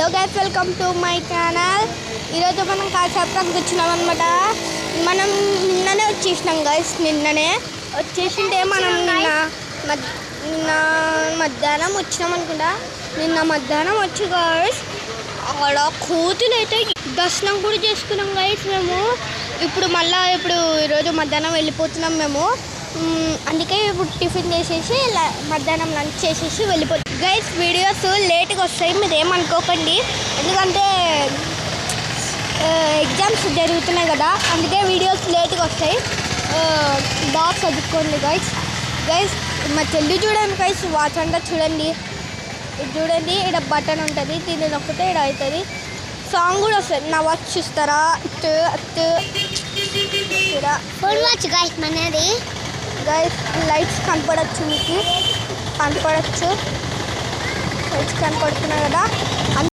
Hello guys, welcome to my channel. ఈరోజు మనం కాసేపటికి వచ్చినాం అనమాట. మనం నిన్ననే వచ్చేసినాం గైస్. నిన్ననే వచ్చేసింటే మనం నిన్న మధ్యాహ్నం వచ్చినాం అనుకుంటా. నిన్న మధ్యాహ్నం వచ్చి గైస్ అక్కడ కోతులు అయితే దర్శనం కూడా చేసుకున్నాం గైస్. మేము ఇప్పుడు ఈరోజు మధ్యాహ్నం వెళ్ళిపోతున్నాం మేము. అందుకే ఇప్పుడు టిఫిన్ చేసేసి మధ్యాహ్నం లంచ్ చేసేసి వెళ్ళిపోతాం గైస్. వీడియోస్ లేట్గా వస్తాయి, మీరు ఏమనుకోకండి. ఎందుకంటే ఎగ్జామ్స్ జరుగుతున్నాయి కదా, అందుకే వీడియోస్ లేట్గా వస్తాయి. బాగా చదువుకోండి గైస్. మా చెల్లి చూడండి గైస్, వాచ్ అంతా చూడండి. ఇది చూడండి, ఇక్కడ బటన్ ఉంటుంది, దీన్ని నొక్కితే ఇక్కడ అవుతుంది. సాంగ్ కూడా వస్తుంది. నా వాచ్ చూస్తారా? ఫోన్ వాచ్ గైస్ మనది గైస్. లైట్స్ కనపడచ్చు, మీకు కనపడచ్చు, లైట్స్ కనపడుతున్నాయి కదా.